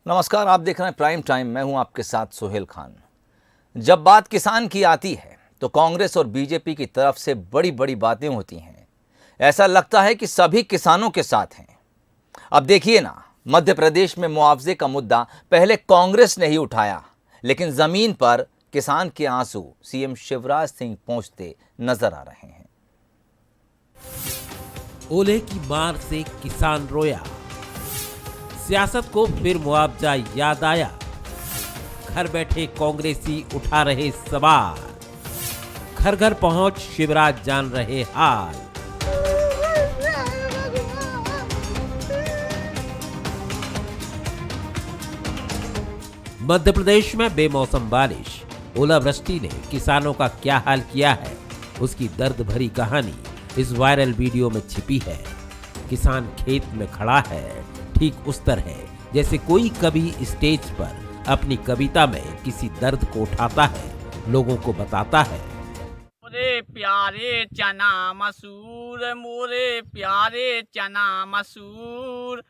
नमस्कार, आप देख रहे हैं प्राइम टाइम। मैं हूं आपके साथ सोहेल खान। जब बात किसान की आती है तो कांग्रेस और बीजेपी की तरफ से बड़ी बड़ी बातें होती हैं। ऐसा लगता है कि सभी किसानों के साथ हैं। अब देखिए ना, मध्य प्रदेश में मुआवजे का मुद्दा पहले कांग्रेस ने ही उठाया, लेकिन जमीन पर किसान के आंसू सीएम शिवराज सिंह पहुंचते नजर आ रहे हैं। ओले की मार से किसान रोया, सियासत को फिर मुआवजा याद आया। घर बैठे कांग्रेसी उठा रहे सवाल, घर घर पहुंच शिवराज जान रहे हाल। मध्य प्रदेश में बेमौसम बारिश, ओलावृष्टि ने किसानों का क्या हाल किया है, उसकी दर्द भरी कहानी इस वायरल वीडियो में छिपी है। किसान खेत में खड़ा है, ठीक उस तरह जैसे कोई कभी स्टेज पर अपनी कविता में किसी दर्द को उठाता है, लोगों को बताता है। मोरे प्यारे चना मसूर, मोरे प्यारे चना मसूर,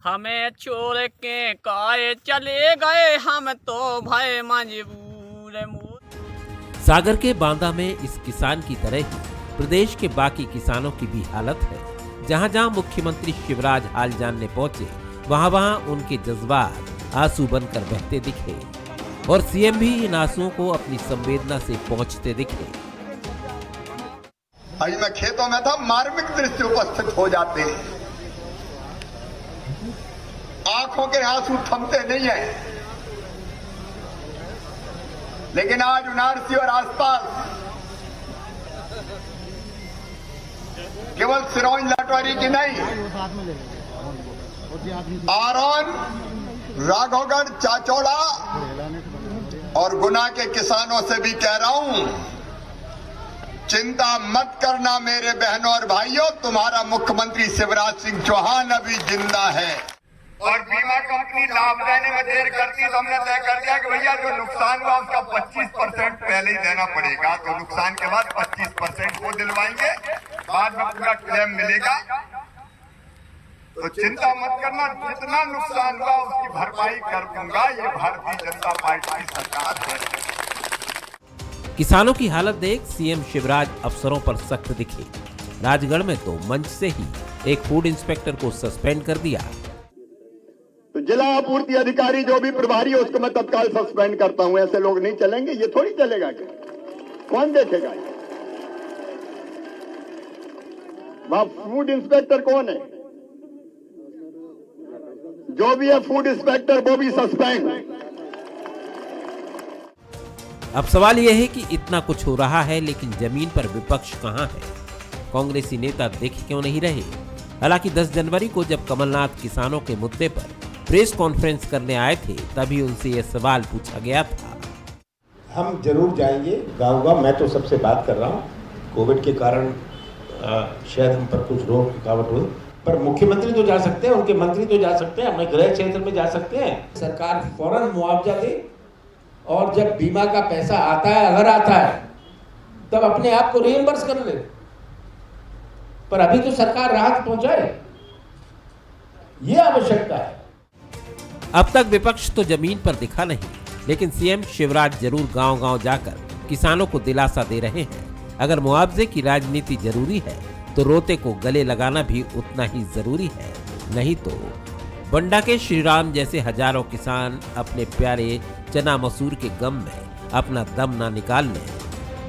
हमें छोड़ के काहे चले गए, हम तो भय मजबूर। सागर के बांदा में इस किसान की तरह ही प्रदेश के बाकी किसानों की भी हालत है। जहां जहां मुख्यमंत्री शिवराज हाल जानने पहुंचे, वहां वहां उनके जज्बात आंसू बनकर बहते दिखे और सीएम भी इन आंसुओं को अपनी संवेदना से पहुंचते दिखे। आज मैं खेतों में था, मार्मिक दृश्य उपस्थित हो जाते हैं। आंखों के आंसू थमते नहीं है, लेकिन आज उनारसी और आसपास केवल सिरोंज लाटवारी की नहीं, आरोन, राघवगढ़, चाचौड़ा और गुना के किसानों से भी कह रहा हूं, चिंता मत करना मेरे बहनों और भाइयों, तुम्हारा मुख्यमंत्री शिवराज सिंह चौहान अभी जिंदा है। और बीमा कंपनी लाभ देने में देर करती तो हमने तय कर दिया कि भैया जो नुकसान हुआ उसका 25% पहले ही देना पड़ेगा। तो नुकसान के बाद 25% वो दिलवाएंगे, बाद में पूरा क्लेम मिलेगा। तो चिंता मत करना, जितना नुकसान हुआ उसकी भरपाई कर दूंगा। ये भारतीय जनता पार्टी की सरकार है। किसानों की हालत देख सीएम शिवराज अफसरों पर सख्त दिखे। राजगढ़ में तो मंच से ही एक फूड इंस्पेक्टर को सस्पेंड कर दिया। तो जिला आपूर्ति अधिकारी जो भी प्रभारी है उसको मैं तत्काल सस्पेंड करता हूं। ऐसे लोग नहीं चलेंगे, ये थोड़ी चलेगा। क्या कौन देखेगा? वहां फूड इंस्पेक्टर कौन है? जो भी है फूड इंस्पेक्टर वो भी सस्पेंड। अब सवाल यह है कि इतना कुछ हो रहा है, लेकिन जमीन पर विपक्ष कहां है? कांग्रेसी नेता देख क्यों नहीं रहे? हालांकि 10 जनवरी को जब कमलनाथ किसानों के मुद्दे पर प्रेस कॉन्फ्रेंस करने आए थे, तभी उनसे यह सवाल पूछा गया था। हम जरूर जाएंगे गाँव। मैं तो सबसे बात कर रहा हूँ, कोविड के कारण शायद हम पर कुछ रोक रुकावट हुई, पर मुख्यमंत्री तो जा सकते हैं, उनके मंत्री तो जा सकते हैं, अपने गृह क्षेत्र में जा सकते हैं। सरकार फौरन मुआवजा दे और जब बीमा का पैसा आता है, अगर आता है, तब अपने आप को रिइंबर्स कर ले। पर अभी तो सरकार राहत पहुंचाए, ये आवश्यकता है। अब तक विपक्ष तो जमीन पर दिखा नहीं, लेकिन सीएम शिवराज जरूर गांव-गांव जाकर किसानों को दिलासा दे रहे हैं। अगर मुआवजे की राजनीति जरूरी है तो रोते को गले लगाना भी उतना ही जरूरी है। नहीं तो बंडा के श्रीराम जैसे हजारों किसान अपने प्यारे चना मसूर के गम में अपना दम ना निकाल लें।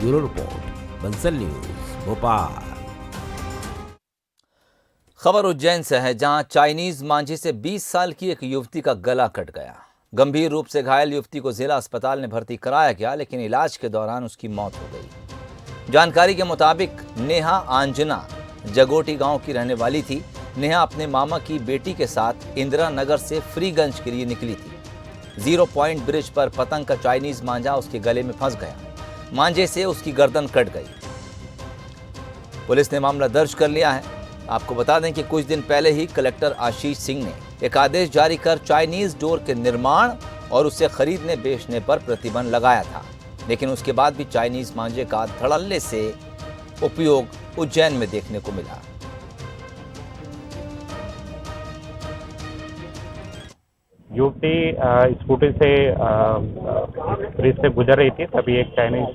Bureau report, Bansal news, Bhopal. खबर उज्जैन से है, जहां चाइनीज मांझे से 20 साल की एक युवती का गला कट गया। गंभीर रूप से घायल युवती को जिला अस्पताल में भर्ती कराया गया, लेकिन इलाज के दौरान उसकी मौत हो गई। जानकारी के मुताबिक नेहा आंजना जगोटी गांव की रहने वाली थी। नेहा अपने मामा की बेटी के साथ इंदिरा नगर से फ्रीगंज के लिए निकली थी। 0 पॉइंट ब्रिज पर पतंग का चाइनीज मांझा उसके गले में फंस गया। मांझे से उसकी गर्दन कट गई। पुलिस ने मामला दर्ज कर लिया है। आपको बता दें कि कुछ दिन पहले ही कलेक्टर आशीष सिंह ने एक आदेश जारी कर चाइनीज डोर के निर्माण और उसे खरीदने बेचने पर प्रतिबंध लगाया था, लेकिन उसके बाद भी चाइनीज मांझे का धड़ल्ले से उपयोग उज्जैन में देखने को मिला। युवती स्कूटी से ब्रिज से गुजर रही थी, तभी एक चाइनीज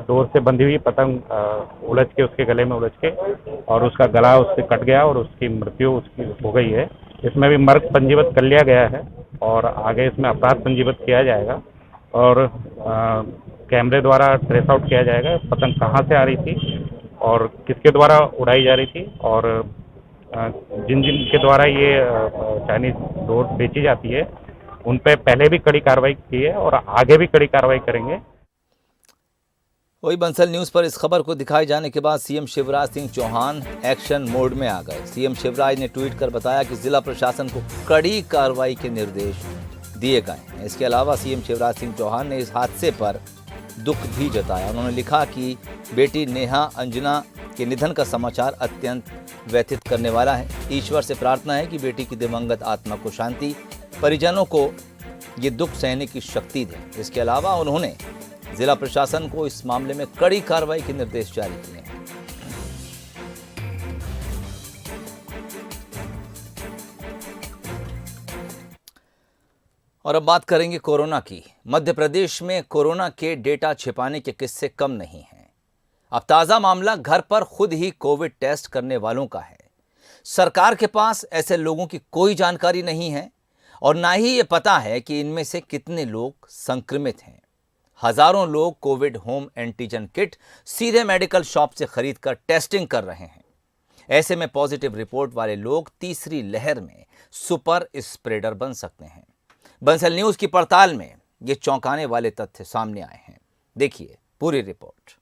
डोर से बंधी हुई पतंग उलझ के उसके गले में उलझ के और उसका गला उससे कट गया और उसकी मृत्यु उसकी हो गई है। इसमें भी मर्ग पंजीबद्ध कर लिया गया है और आगे इसमें अपराध पंजीबद्ध किया जाएगा और कैमरे द्वारा ट्रेस आउट किया जाएगा पतंग कहाँ से आ रही थी और किसके द्वारा उड़ाई जा रही थी और जिन के द्वारा ये चाइनीज डोर बेची जाती है उन पे पहले भी कड़ी कार्रवाई की है और आगे भी कड़ी कार्रवाई करेंगे। वही बंसल न्यूज़ पर इस खबर को दिखाए जाने के बाद CM Shivraj Singh Chouhan action mode में आ गए। सीएम शिवराज ने ट्वीट कर बताया कि जिला प्रशासन को कड़ी कार्रवाई के निर्देश दिए गए हैं। इसके अलावा सीएम शिवराज सिंह चौहान ने इस हादसे पर दुख भी जताया। उन्होंने लिखा कि बेटी नेहा अंजना के निधन का समाचार अत्यंत व्यथित करने वाला है। ईश्वर से प्रार्थना है कि बेटी की दिवंगत आत्मा को शांति, परिजनों को ये दुख सहने की शक्ति दे। इसके अलावा उन्होंने जिला प्रशासन को इस मामले में कड़ी कार्रवाई के निर्देश जारी किए हैं। और अब बात करेंगे कोरोना की। मध्य प्रदेश में कोरोना के डेटा छिपाने के किस्से कम नहीं हैं। अब ताजा मामला घर पर खुद ही कोविड टेस्ट करने वालों का है। सरकार के पास ऐसे लोगों की कोई जानकारी नहीं है और ना ही ये पता है कि इनमें से कितने लोग संक्रमित हैं। हजारों लोग कोविड होम एंटीजन किट सीधे मेडिकल शॉप से खरीदकर टेस्टिंग कर रहे हैं। ऐसे में पॉजिटिव रिपोर्ट वाले लोग तीसरी लहर में सुपर स्प्रेडर बन सकते हैं। बंसल न्यूज की पड़ताल में ये चौंकाने वाले तथ्य सामने आए हैं। देखिए पूरी रिपोर्ट।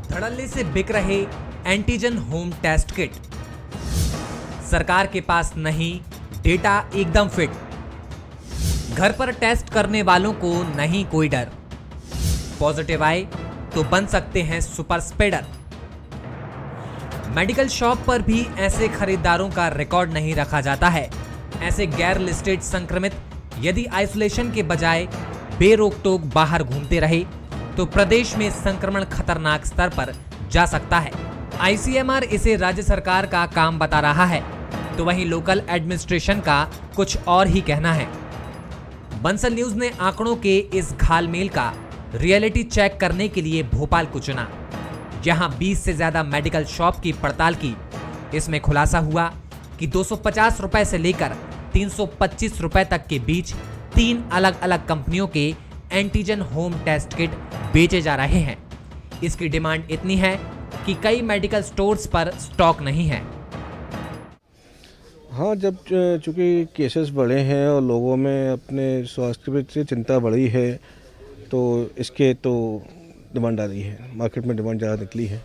धड़ल्ले से बिक रहे एंटीजन होम टेस्ट किट। सरकार के पास नहीं डेटा एकदम फिट। घर पर टेस्ट करने वालों को नहीं कोई डर। पॉजिटिव आए तो बन सकते हैं सुपर स्प्रेडर। मेडिकल शॉप पर भी ऐसे खरीदारों का रिकॉर्ड नहीं रखा जाता है। ऐसे गैर लिस्टेड संक्रमित यदि आइसोलेशन के बजाय बेरोक-टोक बाहर घूमते रहे तो प्रदेश में संक्रमण खतरनाक स्तर पर जा सकता है। आईसीएमआर इसे राज्य सरकार का काम बता रहा है तो वहीं लोकल एडमिनिस्ट्रेशन का कुछ और ही कहना है। बंसल न्यूज ने आंकड़ों के इस घालमेल का रियलिटी चेक करने के लिए भोपाल को चुना, जहां 20 से ज्यादा मेडिकल शॉप की पड़ताल की। इसमें खुलासा हुआ कि 250 रुपए से लेकर 325 रुपए तक के बीच 3 अलग अलग कंपनियों के एंटीजन होम टेस्ट किट बेचे जा रहे हैं। इसकी डिमांड इतनी है कि कई मेडिकल स्टोर्स पर स्टॉक नहीं है। हाँ, जब चूँकि केसेस बढ़े हैं और लोगों में अपने स्वास्थ्य से चिंता बढ़ी है तो इसके तो डिमांड आ रही है। मार्केट में डिमांड ज़्यादा निकली है।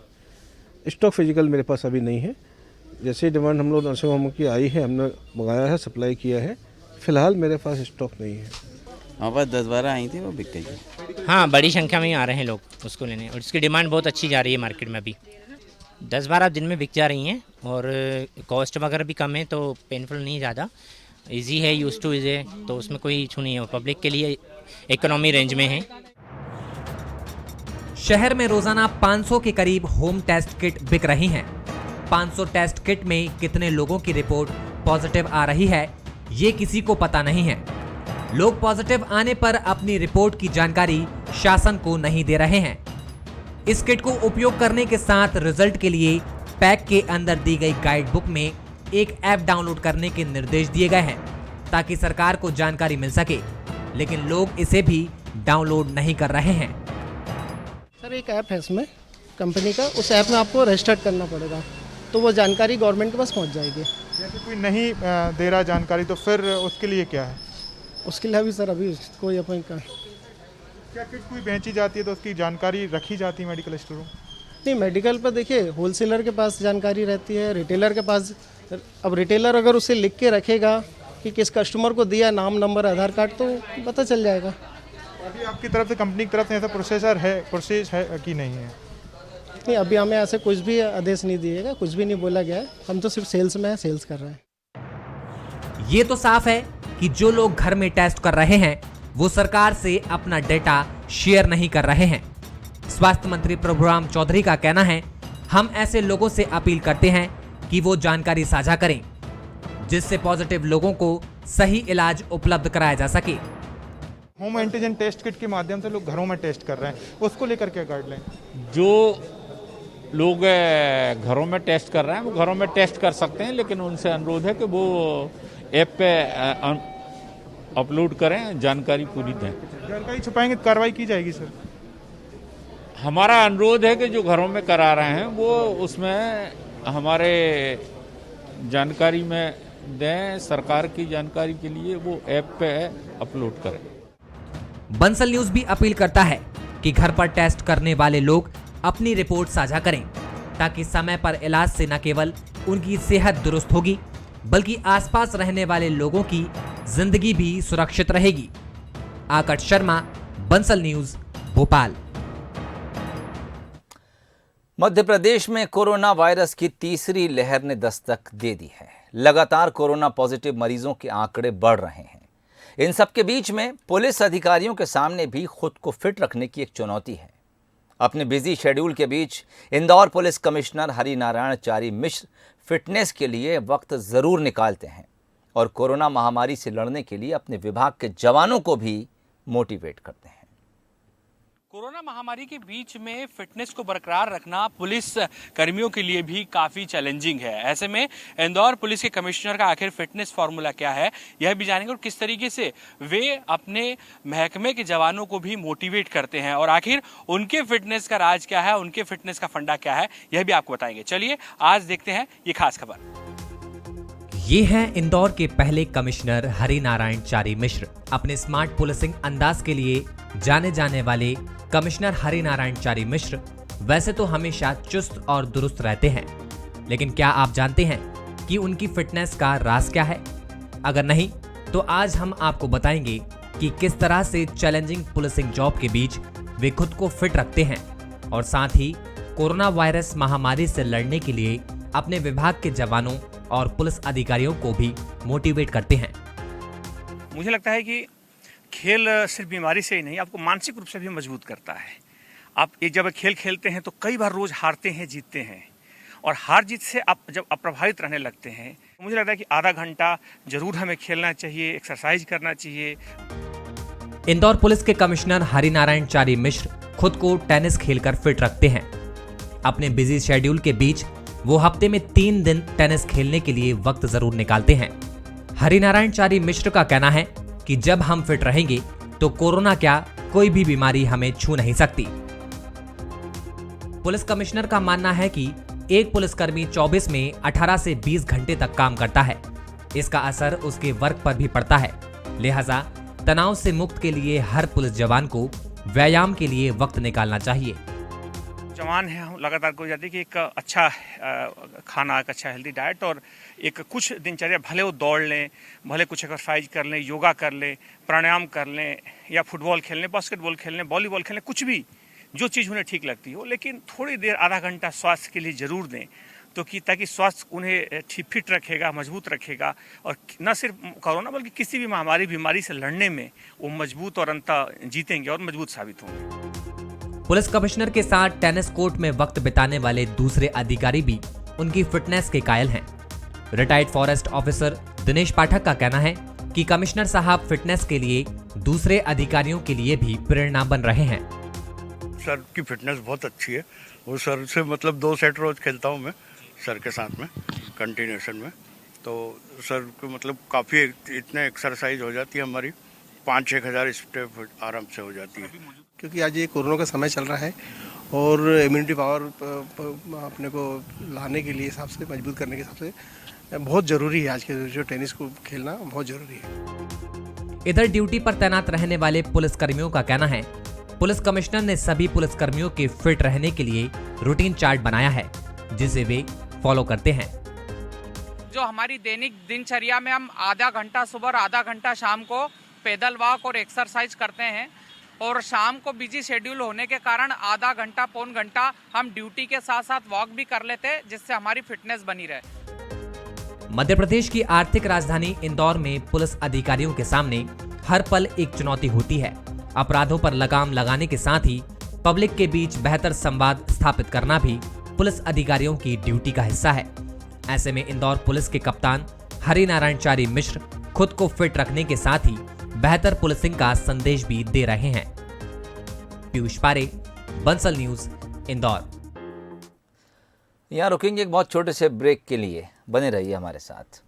स्टॉक फिजिकल मेरे पास अभी नहीं है। जैसे डिमांड हम लोग नर्सिंग होम की आई है, हमने मंगाया है, सप्लाई किया है। फिलहाल मेरे पास स्टॉक नहीं है। हमारे पास 10-12 आई थी, वो बिक गई। हाँ, बड़ी संख्या में आ रहे हैं लोग उसको लेने और इसकी डिमांड बहुत अच्छी जा रही है मार्केट में। अभी 10-12 दिन में बिक जा रही हैं और कॉस्ट वगैरह भी कम है तो पेनफुल नहीं ज़्यादा, इजी है, यूज टू इजी है, तो उसमें कोई इशू नहीं है। पब्लिक के लिए इकोनॉमी रेंज में है। शहर में रोजाना 500 के करीब होम टेस्ट किट बिक रही हैं। 500 टेस्ट किट में कितने लोगों की रिपोर्ट पॉजिटिव आ रही है ये किसी को पता नहीं है। लोग पॉजिटिव आने पर अपनी रिपोर्ट की जानकारी शासन को नहीं दे रहे हैं। इस किट को उपयोग करने के साथ रिजल्ट के लिए पैक के अंदर दी गई गाइड बुक में एक ऐप डाउनलोड करने के निर्देश दिए गए हैं ताकि सरकार को जानकारी मिल सके, लेकिन लोग इसे भी डाउनलोड नहीं कर रहे हैं। सर, एक ऐप है इसमें कंपनी का, उस ऐप में आपको रजिस्टर करना पड़ेगा तो वो जानकारी गवर्नमेंट के पास पहुंच जाएगी। जैसे कोई नहीं दे रहा जानकारी तो फिर उसके लिए क्या है? उसके लिए अभी सर अभी कोई अपन का क्या किट कोई बेची जाती है तो उसकी जानकारी रखी जाती है मेडिकल स्टोरों? नहीं, मेडिकल पर देखिए होलसेलर के पास जानकारी रहती है, रिटेलर के पास। अब रिटेलर अगर उसे लिख के रखेगा कि किस कस्टमर को दिया, नाम, नंबर, आधार कार्ड, तो पता चल जाएगा। अभी आपकी तरफ से, कंपनी की तरफ से ऐसा प्रोसेस है कि नहीं है? नहीं, अभी हमें ऐसे कुछ भी आदेश नहीं दिएगा, कुछ भी नहीं बोला गया है। हम तो सिर्फ सेल्स में सेल्स कर रहे हैं। ये तो साफ है कि जो लोग घर में टेस्ट कर रहे हैं वो सरकार से अपना डेटा शेयर नहीं कर रहे हैं। स्वास्थ्य मंत्री प्रभुराम चौधरी का कहना है, हम ऐसे लोगों से अपील करते हैं कि वो जानकारी साझा करें। जिससे पॉजिटिव लोगों को सही इलाज उपलब्ध कराया जा सके। होम एंटीजन टेस्ट किट के माध्यम से लोग घरों में टेस्ट कर रहे हैं, उसको लेकर क्या गाइडलाइन? जो लोग घरों में टेस्ट कर रहे हैं वो घरों में टेस्ट कर सकते हैं, लेकिन उनसे अनुरोध है कि वो ऐप पे अपलोड करें, जानकारी पूरी दें। जानकारी छुपाएंगे तो कार्रवाई की जाएगी सर? हमारा अनुरोध है कि जो घरों में करा रहे हैं वो उसमें हमारे जानकारी में दें, सरकार की जानकारी के लिए वो ऐप पे अपलोड करें। बंसल न्यूज भी अपील करता है कि घर पर टेस्ट करने वाले लोग अपनी रिपोर्ट साझा करें, ताकि समय पर इलाज से न केवल उनकी सेहत दुरुस्त होगी बल्कि आसपास रहने वाले लोगों की जिंदगी भी सुरक्षित रहेगी। आकाश शर्मा, बंसल न्यूज, भोपाल। मध्य प्रदेश में कोरोना वायरस की तीसरी लहर ने दस्तक दे दी है। लगातार कोरोना पॉजिटिव मरीजों के आंकड़े बढ़ रहे हैं। इन सबके बीच में पुलिस अधिकारियों के सामने भी खुद को फिट रखने की एक चुनौती है। अपने बिजी शेड्यूल के बीच इंदौर पुलिस कमिश्नर हरिनारायण चारी मिश्र फिटनेस के लिए वक्त जरूर निकालते हैं और कोरोना महामारी से लड़ने के लिए अपने विभाग के जवानों को भी मोटिवेट करते हैं। कोरोना महामारी के बीच में फिटनेस को बरकरार रखना पुलिस कर्मियों के लिए भी काफ़ी चैलेंजिंग है। ऐसे में इंदौर पुलिस के कमिश्नर का आखिर फिटनेस फार्मूला क्या है, यह भी जानेंगे और किस तरीके से वे अपने महकमे के जवानों को भी मोटिवेट करते हैं और आखिर उनके फिटनेस का राज क्या है, उनके फिटनेस का फंडा क्या है, यह भी आपको बताएंगे। चलिए आज देखते हैं ये खास खबर। ये हैं इंदौर के पहले कमिश्नर हरिनारायण चारी मिश्र। अपने स्मार्ट पुलिसिंग अंदाज के लिए जाने जाने वाले कमिश्नर हरिनारायण चारी मिश्र वैसे तो हमेशा चुस्त और दुरुस्त रहते हैं, लेकिन क्या आप जानते हैं कि उनकी फिटनेस का राज क्या है? अगर नहीं तो आज हम आपको बताएंगे कि किस तरह से चैलेंजिंग पुलिसिंग जॉब के बीच वे खुद को फिट रखते हैं और साथ ही कोरोना वायरस महामारी से लड़ने के लिए अपने विभाग के जवानों और पुलिस अधिकारियों को भी मोटिवेट करते हैं। मुझे लगता है कि खेल सिर्फ बीमारी से ही नहीं, आपको मानसिक रूप से भी मजबूत करता है। आप एक जब खेल खेलते हैं तो कई बार रोज हारते हैं, जीतते हैं, और हार जीत से आप जब अप्रभावित रहने लगते हैं, मुझे लगता है कि आधा घंटा जरूर हमें खेलना चाहिए, एक्सरसाइज करना चाहिए। इंदौर पुलिस के कमिश्नर हरिनारायण चारी मिश्र खुद को टेनिस खेलकर फिट रखते हैं। अपने बिजी शेड्यूल के बीच वो हफ्ते में 3 दिन टेनिस खेलने के लिए वक्त जरूर निकालते हैं। हरिनारायण चारी मिश्र का कहना है कि जब हम फिट रहेंगे तो कोरोना क्या, कोई भी बीमारी हमें छू नहीं सकती। पुलिस कमिश्नर का मानना है कि एक पुलिसकर्मी 24 में 18 से 20 घंटे तक काम करता है। इसका असर उसके वर्क पर भी पड़ता है, लिहाजा तनाव से मुक्त के लिए हर पुलिस जवान को व्यायाम के लिए वक्त निकालना चाहिए। जवान है, लगातार कोई जाती है कि एक अच्छा खाना, एक अच्छा हेल्दी डाइट और एक कुछ दिनचर्या, भले वो दौड़ लें, भले कुछ एक्सरसाइज कर लें, योगा कर लें, प्राणायाम कर लें या फुटबॉल खेल लें, बास्केटबॉल खेल लें, वॉलीबॉल खेल लें, कुछ भी जो चीज़ उन्हें ठीक लगती हो, लेकिन थोड़ी देर आधा घंटा स्वास्थ्य के लिए ज़रूर दें, तो कि ताकि स्वास्थ्य उन्हें फिट रखेगा, मजबूत रखेगा और न सिर्फ कोरोना बल्कि किसी भी महामारी बीमारी से लड़ने में वो मजबूत और अंततः जीतेंगे और मजबूत साबित होंगे। पुलिस कमिश्नर के साथ टेनिस कोर्ट में वक्त बिताने वाले दूसरे अधिकारी भी उनकी फिटनेस के कायल हैं। रिटायर्ड फॉरेस्ट ऑफिसर दिनेश पाठक का कहना है कि कमिश्नर साहब फिटनेस के लिए दूसरे अधिकारियों के लिए भी प्रेरणा बन रहे हैं। सर की फिटनेस बहुत अच्छी है, वो सर से मतलब 2 सेट रोज खेलता हूँ मैं सर के साथ में कंटिन्यूशन में, तो सर को मतलब काफ़ी इतने एक्सरसाइज हो जाती है हमारी, 5-6 हज़ार स्टेप आराम से हो जाती है। क्योंकि आज ये कोरोना का समय चल रहा है और इम्यूनिटी पावर अपने को लाने के लिए हिसाब से, मजबूत करने के हिसाब से बहुत ज़रूरी है। आज के जो टेनिस को खेलना बहुत ज़रूरी है। इधर ड्यूटी पर तैनात रहने वाले पुलिस कर्मियों का कहना है पुलिस कमिश्नर ने सभी पुलिस कर्मियों के फिट रहने के लिए रूटीन चार्ट बनाया है, जिसे वे फॉलो करते हैं। जो हमारी दैनिक दिनचर्या में हम आधा घंटा सुबह, आधा घंटा शाम को पैदल वॉक और एक्सरसाइज करते हैं और शाम को बिजी शेड्यूल होने के कारण आधा घंटा, पौन घंटा हम ड्यूटी के साथ साथ वॉक भी कर लेते हैं, जिससे हमारी फिटनेस बनी रहे। मध्य प्रदेश की आर्थिक राजधानी इंदौर में पुलिस अधिकारियों के सामने हर पल एक चुनौती होती है। अपराधों पर लगाम लगाने के साथ ही पब्लिक के बीच बेहतर संवाद स्थापित करना भी पुलिस अधिकारियों की ड्यूटी का हिस्सा है। ऐसे में इंदौर पुलिस के कप्तान हरिनारायणचारी मिश्र खुद को फिट रखने के साथ ही बेहतर पुलिसिंग का संदेश भी दे रहे हैं। पीयूष पारे, बंसल न्यूज, इंदौर। यहाँ रुकेंगे एक बहुत छोटे से ब्रेक के लिए, बने रहिए हमारे साथ।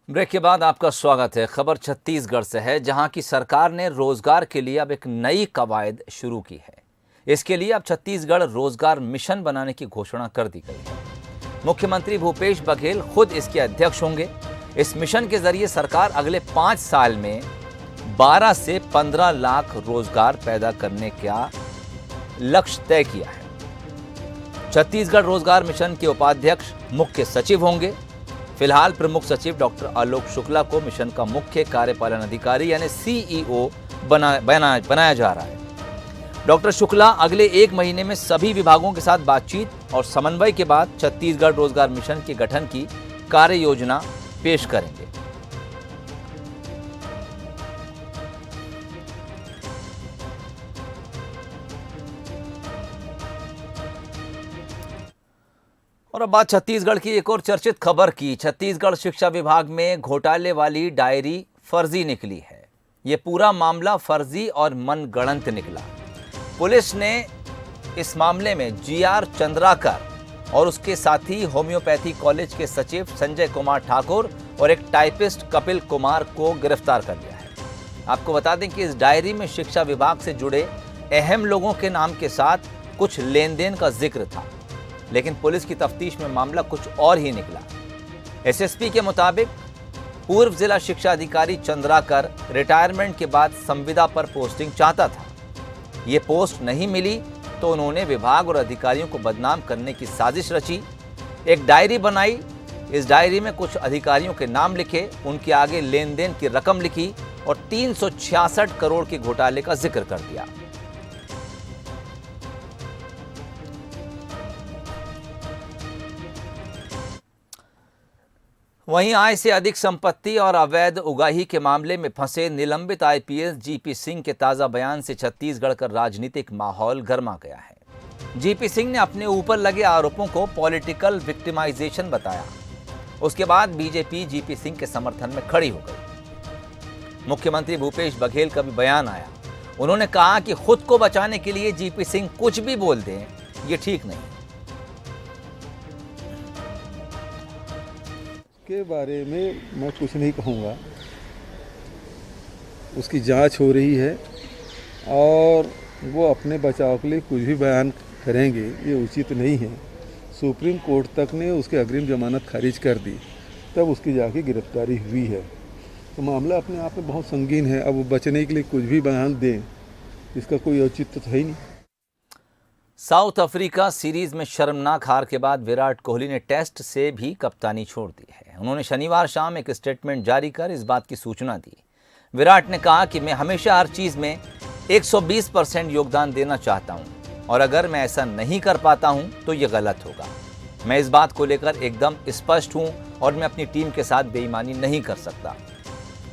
ब्रेक के बाद आपका स्वागत है। खबर छत्तीसगढ़ से है, जहां की सरकार ने रोजगार के लिए अब एक नई कवायद शुरू की है। इसके लिए अब छत्तीसगढ़ रोजगार मिशन बनाने की घोषणा कर दी गई है। मुख्यमंत्री भूपेश बघेल खुद इसके अध्यक्ष होंगे। इस मिशन के जरिए सरकार अगले 5 साल में 12 से 15 लाख रोजगार पैदा करने का लक्ष्य तय किया है। छत्तीसगढ़ रोजगार मिशन के उपाध्यक्ष मुख्य सचिव होंगे। फिलहाल प्रमुख सचिव डॉक्टर आलोक शुक्ला को मिशन का मुख्य कार्यपालन अधिकारी यानी सीईओ बनाया जा रहा है। डॉक्टर शुक्ला अगले 1 महीने में सभी विभागों के साथ बातचीत और समन्वय के बाद छत्तीसगढ़ रोजगार मिशन के गठन की कार्य योजना पेश करेंगे। और अब बात छत्तीसगढ़ की एक और चर्चित खबर की। छत्तीसगढ़ शिक्षा विभाग में घोटाले वाली डायरी फर्जी निकली है। ये पूरा मामला फर्जी और मनगढ़ंत निकला। पुलिस ने इस मामले में जीआर चंद्राकर और उसके साथी होम्योपैथी कॉलेज के सचिव संजय कुमार ठाकुर और एक टाइपिस्ट कपिल कुमार को गिरफ्तार कर लिया है। आपको बता दें कि इस डायरी में शिक्षा विभाग से जुड़े अहम लोगों के नाम के साथ कुछ लेन देन का जिक्र था, लेकिन पुलिस की तफ्तीश में मामला कुछ और ही निकला। एसएसपी के मुताबिक पूर्व जिला शिक्षा अधिकारी चंद्राकर रिटायरमेंट के बाद संविदा पर पोस्टिंग चाहता था। ये पोस्ट नहीं मिली तो उन्होंने विभाग और अधिकारियों को बदनाम करने की साजिश रची। एक डायरी बनाई। इस डायरी में कुछ अधिकारियों के नाम लिखे, उनके आगे लेन देन की रकम लिखी और 366 करोड़ के घोटाले का जिक्र कर दिया। वहीं आय से अधिक संपत्ति और अवैध उगाही के मामले में फंसे निलंबित आईपीएस जीपी सिंह के ताजा बयान से छत्तीसगढ़ का राजनीतिक माहौल गर्मा गया है। जीपी सिंह ने अपने ऊपर लगे आरोपों को पॉलिटिकल विक्टिमाइजेशन बताया। उसके बाद बीजेपी जीपी सिंह के समर्थन में खड़ी हो गई। मुख्यमंत्री भूपेश बघेल का भी बयान आया। उन्होंने कहा कि खुद को बचाने के लिए जीपी सिंह कुछ भी बोल दें, ये ठीक नहीं। के बारे में मैं कुछ नहीं कहूँगा। उसकी जांच हो रही है और वो अपने बचाव के लिए कुछ भी बयान करेंगे, ये उचित नहीं है। सुप्रीम कोर्ट तक ने उसके अग्रिम जमानत खारिज कर दी, तब उसकी जाके गिरफ्तारी हुई है। तो मामला अपने आप में बहुत संगीन है। अब वो बचने के लिए कुछ भी बयान दें, इसका कोई औचित्य तो है ही नहीं। साउथ अफ्रीका सीरीज में शर्मनाक हार के बाद विराट कोहली ने टेस्ट से भी कप्तानी छोड़ दी है। उन्होंने शनिवार शाम एक स्टेटमेंट जारी कर इस बात की सूचना दी। विराट ने कहा कि मैं हमेशा हर चीज़ में 120% योगदान देना चाहता हूं और अगर मैं ऐसा नहीं कर पाता हूं तो ये गलत होगा। मैं इस बात को लेकर एकदम स्पष्ट हूं और मैं अपनी टीम के साथ बेईमानी नहीं कर सकता।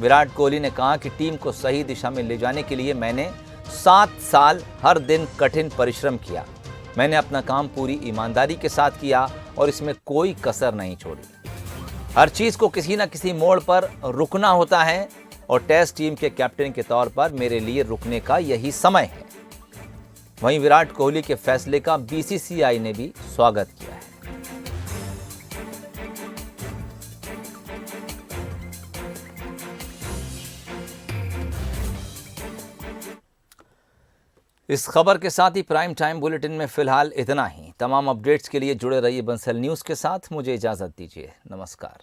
विराट कोहली ने कहा कि टीम को सही दिशा में ले जाने के लिए मैंने 7 साल हर दिन कठिन परिश्रम किया। मैंने अपना काम पूरी ईमानदारी के साथ किया और इसमें कोई कसर नहीं छोड़ी। हर चीज़ को किसी न किसी मोड़ पर रुकना होता है और टेस्ट टीम के कैप्टन के तौर पर मेरे लिए रुकने का यही समय है। वहीं विराट कोहली के फैसले का बीसीसीआई ने भी स्वागत किया है। इस खबर के साथ ही प्राइम टाइम बुलेटिन में फिलहाल इतना ही। तमाम अपडेट्स के लिए जुड़े रहिए बंसल न्यूज़ के साथ। मुझे इजाज़त दीजिए। नमस्कार।